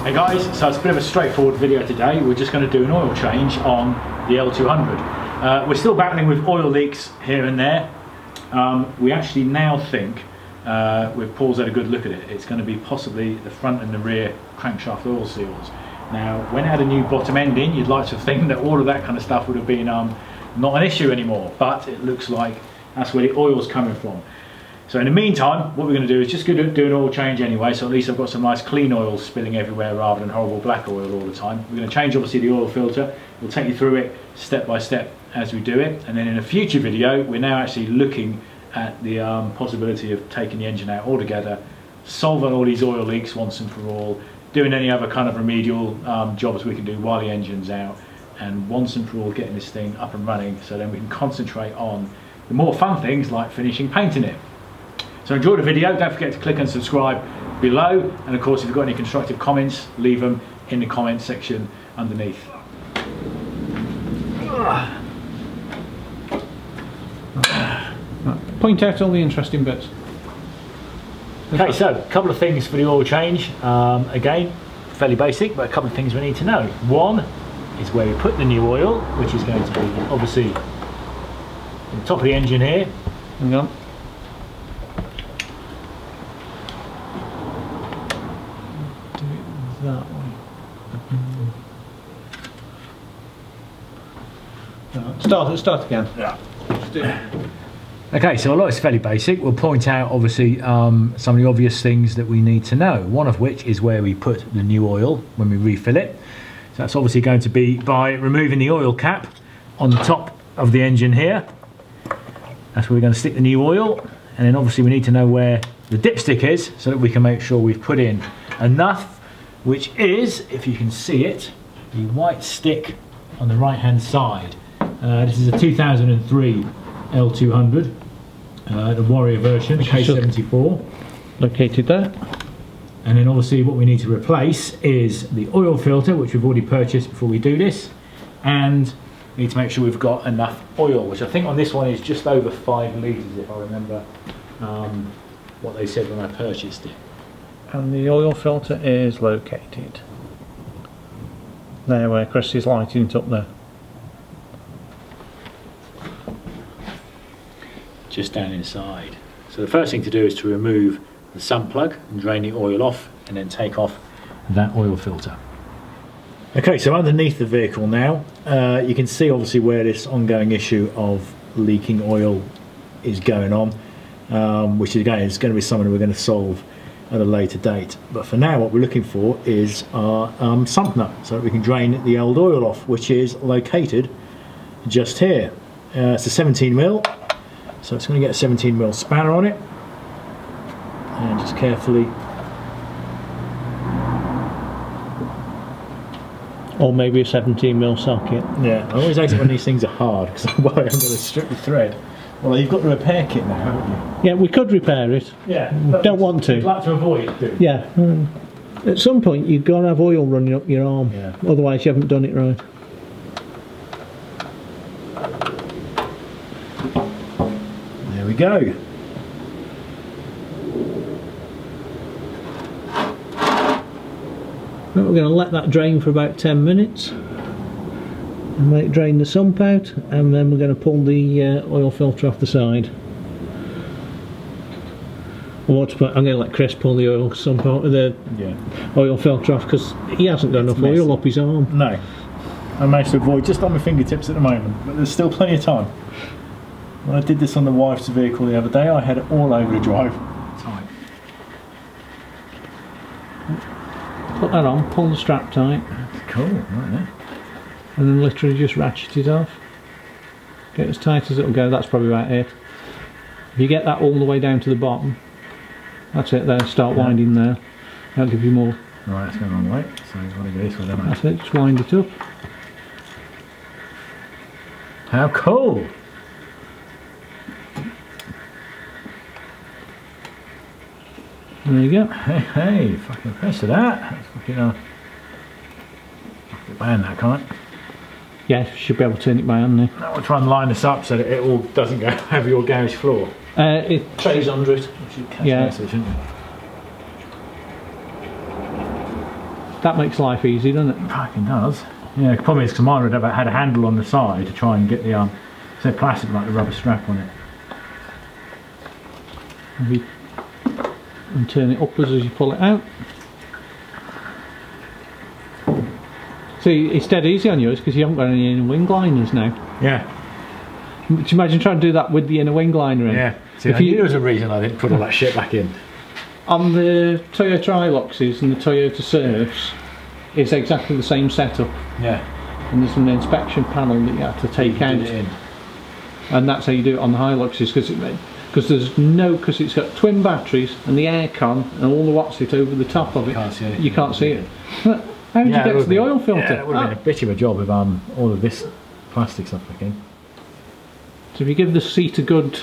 Hey guys, so it's a bit of a straightforward video today. We're just going to do an oil change on the L200. We're still battling with oil leaks here and there. We actually now think, with Paul's had a good look at it, it's going to be possibly the front and the rear crankshaft oil seals. Now, when it had a new bottom end in, you'd like to think that all of that kind of stuff would have been not an issue anymore, but it looks like that's where the oil's coming from. So in the meantime, what we're going to do is just do an oil change anyway, so at least I've got some nice clean oil spilling everywhere rather than horrible black oil all the time. We're going to change obviously the oil filter. We'll take you through it step by step as we do it, and then in a future video we're now actually looking at the possibility of taking the engine out altogether, solving all these oil leaks once and for all, doing any other kind of remedial jobs we can do while the engine's out, and once and for all getting this thing up and running so then we can concentrate on the more fun things like finishing painting it. So enjoy the video, don't forget to click and subscribe below, and of course if you've got any constructive comments, leave them in the comment section underneath. Point out all the interesting bits. Okay, so a couple of things for the oil change. Again, fairly basic, but a couple of things we need to know. One is where we put the new oil, which is going to be obviously on the top of the engine here. Hang on. Do it that way. Start again. Yeah. Okay, so although it's fairly basic, we'll point out obviously some of the obvious things that we need to know. One of which is where we put the new oil when we refill it. So that's obviously going to be by removing the oil cap on the top of the engine here. That's where we're going to stick the new oil, and then obviously we need to know where the dipstick is so that we can make sure we've put in enough, which is, if you can see it, the white stick on the right hand side. This is a 2003 L200, the Warrior version, the K74. Located there. And then obviously what we need to replace is the oil filter, which we've already purchased before we do this, and we need to make sure we've got enough oil, which I think on this one is just over 5 litres if I remember what they said when I purchased it. And the oil filter is located there where Chris is lighting it up there. Just down inside. So the first thing to do is to remove the sump plug and drain the oil off, and then take off that oil filter. Okay, so underneath the vehicle now, you can see obviously where this ongoing issue of leaking oil is going on, which again is going to be something we're going to solve at a later date. But for now what we're looking for is our sump nut, so that we can drain the old oil off, which is located just here. It's a 17mm. So it's going to get a 17mm spanner on it, and just carefully, Or maybe a 17mm socket. yeah, I always hate it when these things are hard because I'm worried I'm going to strip the thread. Well, you've got the repair kit now, haven't you? Yeah, we could repair it. Yeah. Don't want to. You'd like to avoid doing. Yeah. At some point you've got to have oil running up your arm. Yeah. Otherwise you haven't done it right. There we go. Right, we're going to let that drain for about 10 minutes and let it drain the sump out, and then we're going to pull the oil filter off the side. I'm going to let Chris pull the oil sump out of the oil filter off because he hasn't got enough oil up his arm. No. I managed to avoid just on my fingertips at the moment, but there's still plenty of time. When I did this on the wife's vehicle the other day, I had it all over the drive. Put that on, pull the strap tight. Cool, right there. And then literally just ratchet it off. Get as tight as it'll go, that's probably about it. If you get that all the way down to the bottom, that's it there, start winding there. That'll give you more. Right, it's going the wrong way, so you want to go this way, don't I? That's it, just wind it up. How cool! There you go. Hey, fucking press to that. That's fucking band that, can't it? Yeah, should be able to turn it by hand now. Now we'll try and line this up so that it all doesn't go over your garage floor. It trays under it. Yeah. That makes life easy, doesn't it? Fucking does. Yeah, the problem is because mine would have had a handle on the side to try and get the so plastic like the rubber strap on it. And turn it upwards as you pull it out. See, it's dead easy on yours because you haven't got any inner wing liners now. Yeah. Could you imagine trying to do that with the inner wing liner in? Yeah. See, I knew there was a reason I didn't put all that shit back in. On the Toyota Hiluxes and the Toyota Surfs, it's exactly the same setup. Yeah. And there's an inspection panel that you have to take out. And that's how you do it on the Hiluxes because it's got twin batteries and the aircon and all the watts it over the top of it. You can't see it. How did you get to the oil filter? Yeah, it would have been a bit of a job with all of this plastic stuff back in. So if you give the seat a good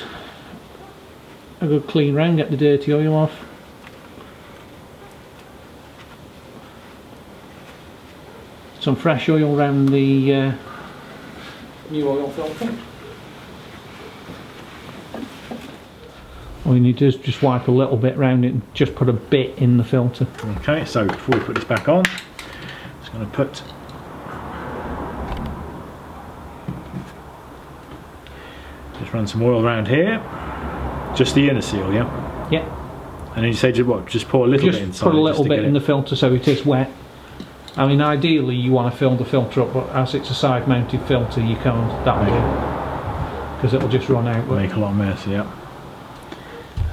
clean round, get the dirty oil off. Some fresh oil around the new oil filter. All you need to do is just wipe a little bit around it and just put a bit in the filter. Okay, so before we put this back on, just going to put just run some oil around here. Just the inner seal, yeah? Yeah. And then you say just what? Just pour a little bit inside. Just put a little bit in the filter so it is wet. I mean, ideally you want to fill the filter up, but as it's a side mounted filter you can't that way because it'll just run out. Make a lot of mess, yeah.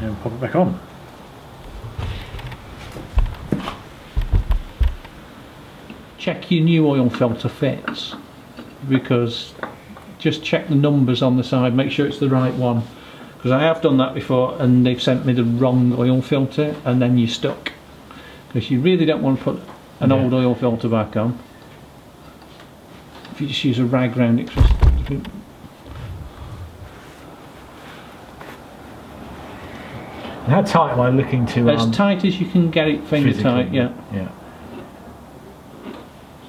And pop it back on. Check your new oil filter fits, because just check the numbers on the side, make sure it's the right one, because I have done that before and they've sent me the wrong oil filter and then you're stuck, because you really don't want to put an old oil filter back on. If you just use a rag round it, how tight am I looking to? As tight as you can get it, finger tight, yeah. Yeah.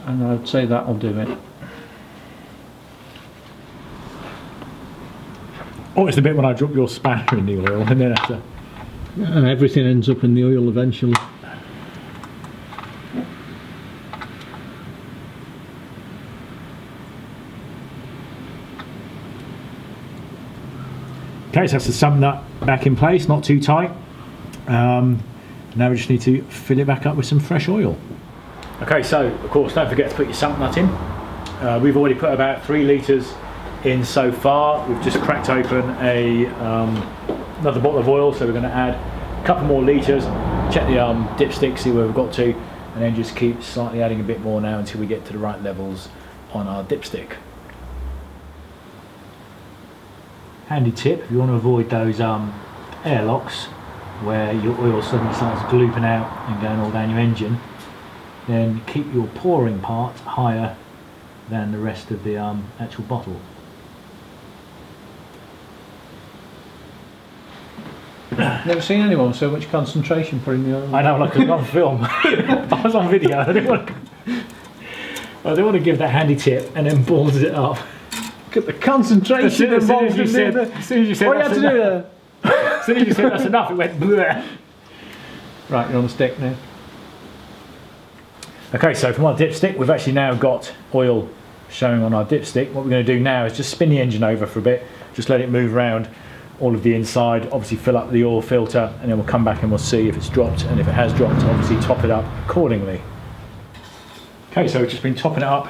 And I'd say that'll do it. Oh, it's the bit when I drop your spanner in the oil and then after. And everything ends up in the oil eventually. Okay, so that's the sump nut back in place, not too tight. Now we just need to fill it back up with some fresh oil. Okay, so of course don't forget to put your sump nut in. We've already put about 3 litres in so far. We've just cracked open another bottle of oil, so we're going to add a couple more litres, check the dipstick, see where we've got to, and then just keep slightly adding a bit more now until we get to the right levels on our dipstick. Handy tip, if you want to avoid those airlocks where your oil suddenly starts glooping out and going all down your engine, then keep your pouring part higher than the rest of the actual bottle. Never seen anyone with so much concentration putting the oil. I know, like I was on film. I was on video. I didn't want to give that handy tip and then balls it up. Look at the concentration involved in there. As soon as you said what you had to do there? As soon as you said that's enough, it went bleh. Right, you're on the stick now. Okay, so from our dipstick, we've actually now got oil showing on our dipstick. What we're going to do now is just spin the engine over for a bit, just let it move around all of the inside, obviously fill up the oil filter, and then we'll come back and we'll see if it's dropped, and if it has dropped, obviously top it up accordingly. Okay, so we've just been topping it up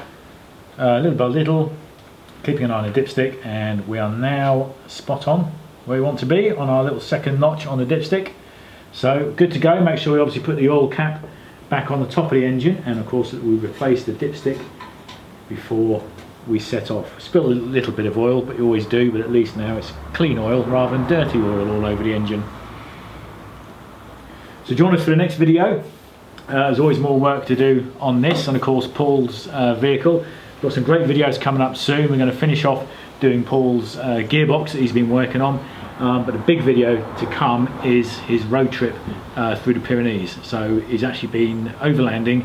little by little, keeping an eye on the dipstick, and we are now spot on where we want to be on our little second notch on the dipstick. So good to go. Make sure we obviously put the oil cap back on the top of the engine, and of course that we replace the dipstick before we set off. Spill a little bit of oil, but you always do, but at least now it's clean oil rather than dirty oil all over the engine. So join us for the next video. There's always more work to do on this, and of course Paul's vehicle. We've got some great videos coming up soon. We're going to finish off doing Paul's gearbox that he's been working on. But the big video to come is his road trip through the Pyrenees. So he's actually been overlanding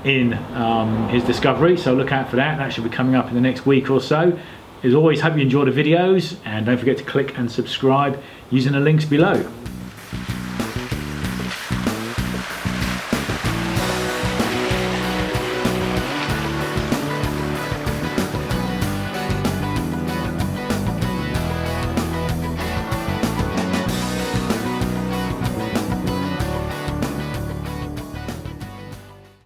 in his discovery, so look out for that. That should be coming up in the next week or so. As always, hope you enjoy the videos, and don't forget to click and subscribe using the links below.